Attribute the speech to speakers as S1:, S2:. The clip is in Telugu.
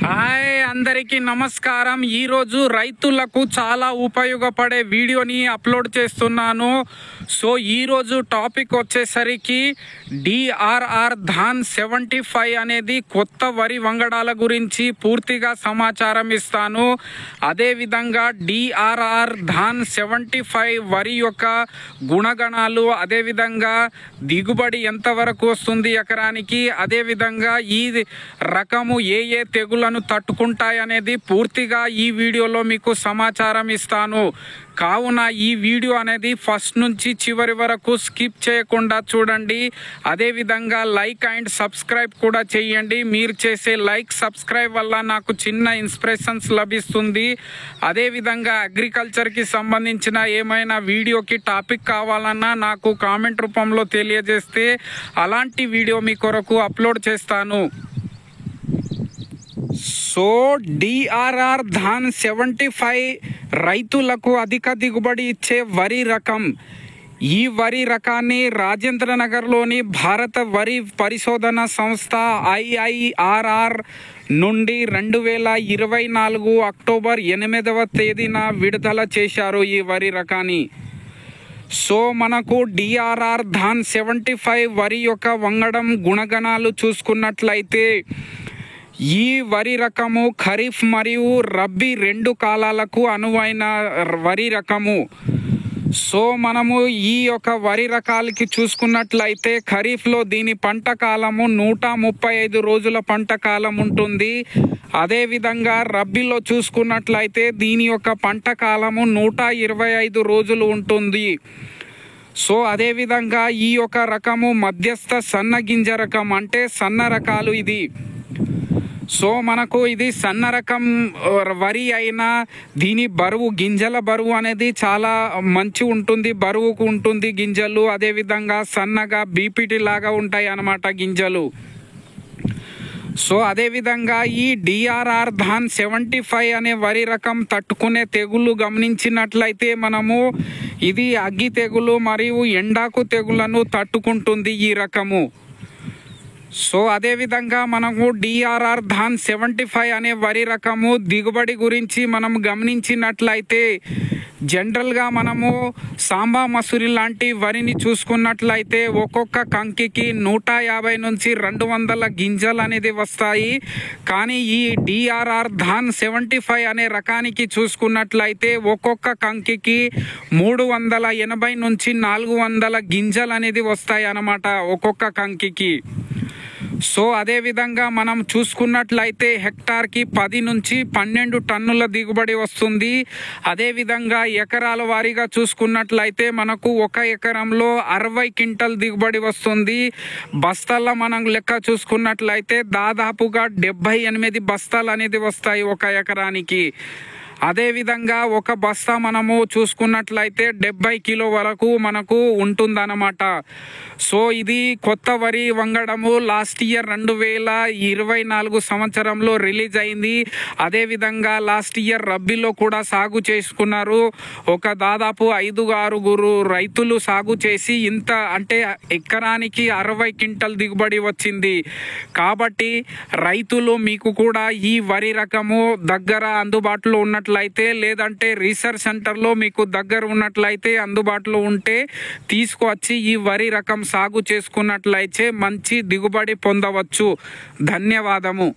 S1: హాయ్ అందరికీ నమస్కారం. ఈరోజు రైతులకు చాలా ఉపయోగపడే వీడియోని అప్లోడ్ చేస్తున్నాను. సో ఈరోజు టాపిక్ వచ్చేసరికి డిఆర్ఆర్ ధాన్ 75 అనేది కొత్త వరి వంగడాల గురించి పూర్తిగా సమాచారం ఇస్తాను. అదేవిధంగా డిఆర్ఆర్ ధాన్ 75 వరి యొక్క గుణగణాలు, అదేవిధంగా దిగుబడి ఎంతవరకు వస్తుంది ఎకరానికి, అదేవిధంగా ఈ రకము ఏ తెగులను తట్టుకుంటాయనేది పూర్తిగా ఈ వీడియోలో మీకు సమాచారం ఇస్తాను. కావున ఈ వీడియో అనేది ఫస్ట్ నుంచి చివరి వరకు స్కిప్ చేయకుండా చూడండి. అదేవిధంగా లైక్ అండ్ సబ్స్క్రైబ్ కూడా చేయండి. మీరు చేసే లైక్ సబ్స్క్రైబ్ వల్ల నాకు చిన్న ఇన్స్పిరేషన్స్ లభిస్తుంది. అదేవిధంగా అగ్రికల్చర్కి సంబంధించిన ఏమైనా వీడియోకి టాపిక్ కావాలన్నా నాకు కామెంట్ రూపంలో తెలియజేస్తే అలాంటి వీడియో మీ కొరకు అప్లోడ్ చేస్తాను. సో డిఆర్ఆర్ ధాన్ 75 రైతులకు అధిక దిగుబడి ఇచ్చే వరి రకం. ఈ వరి రకాన్ని రాజేంద్ర నగర్లోని భారత వరి పరిశోధన సంస్థ IIRR నుండి 2024 అక్టోబర్ 8వ తేదీన విడుదల చేశారు ఈ వరి రకాన్ని. సో మనకు డిఆర్ఆర్ ధాన్ 75 వరి యొక్క వంగడం గుణగణాలు చూసుకున్నట్లయితే ఈ వరి రకము ఖరీఫ్ మరియు రబ్బీ రెండు కాలాలకు అనువైన వరి రకము. సో మనము ఈ యొక్క వరి రకాలకి చూసుకున్నట్లయితే ఖరీఫ్లో దీని పంట కాలము 135 రోజుల పంట కాలం ఉంటుంది. అదేవిధంగా రబ్బీలో చూసుకున్నట్లయితే దీని యొక్క పంట కాలము 125 రోజులు ఉంటుంది. సో అదేవిధంగా ఈ యొక్క రకము మధ్యస్థ సన్న గింజ రకం, అంటే సన్న రకాలు ఇది. సో మనకు ఇది సన్న రకం వరి అయినా దీని బరువు, గింజల బరువు అనేది చాలా మంచి ఉంటుంది, బరువుకు ఉంటుంది గింజలు. అదేవిధంగా సన్నగా బీపీటీ లాగా ఉంటాయి అన్నమాట గింజలు. సో అదేవిధంగా ఈ డిఆర్ఆర్ ధాన్ 75 అనే వరి రకం తట్టుకునే తెగుళ్ళు గమనించినట్లయితే మనము ఇది అగ్గి తెగులు మరియు ఎండాకు తెగులను తట్టుకుంటుంది ఈ రకము. సో అదేవిధంగా మనము డిఆర్ఆర్ ధాన్ 75 అనే వరి రకము దిగుబడి గురించి మనం గమనించినట్లయితే జనరల్గా మనము సాంబా మసూరి లాంటి వరిని చూసుకున్నట్లయితే ఒక్కొక్క కంకికి 150 నుంచి 200 గింజలు అనేది వస్తాయి. కానీ ఈ డిఆర్ఆర్ ధాన్ 75 అనే రకానికి చూసుకున్నట్లయితే ఒక్కొక్క కంకికి 380 నుంచి 400 గింజలు అనేది వస్తాయి అన్నమాట ఒక్కొక్క కంకికి. సో అదేవిధంగా మనం చూసుకున్నట్లయితే హెక్టార్కి 10 నుంచి 12 టన్నుల దిగుబడి వస్తుంది. అదేవిధంగా ఎకరాల వారీగా చూసుకున్నట్లయితే మనకు ఒక ఎకరంలో 60 క్వింటల్ దిగుబడి వస్తుంది. బస్తాల్లో మనం లెక్క చూసుకున్నట్లయితే దాదాపుగా 78 బస్తాలు అనేది వస్తాయి ఒక ఎకరానికి. అదేవిధంగా ఒక బస్తా మనము చూసుకున్నట్లయితే 70 కిలో వరకు మనకు ఉంటుందన్నమాట. సో ఇది కొత్త వరి వంగడము లాస్ట్ ఇయర్ 2024 సంవత్సరంలో రిలీజ్ అయింది. అదేవిధంగా లాస్ట్ ఇయర్ రబ్బీలో కూడా సాగు చేసుకున్నారు. ఒక దాదాపు 5-6 రైతులు సాగు చేసి ఇంత అంటే ఎకరానికి 60 క్వింటల్ దిగుబడి వచ్చింది. కాబట్టి రైతులు మీకు కూడా ఈ వరి రకము దగ్గర అందుబాటులో ఉన్నట్లయితే, లేదంటే రీసెర్చ్ సెంటర్లో మీకు దగ్గర ఉన్నట్లయితే అందుబాటులో ఉంటే తీసుకువచ్చి ఈ వరి రకం సాగు చేసుకున్నట్లయితే మంచి దిగుబడి పొందవచ్చు. ధన్యవాదము.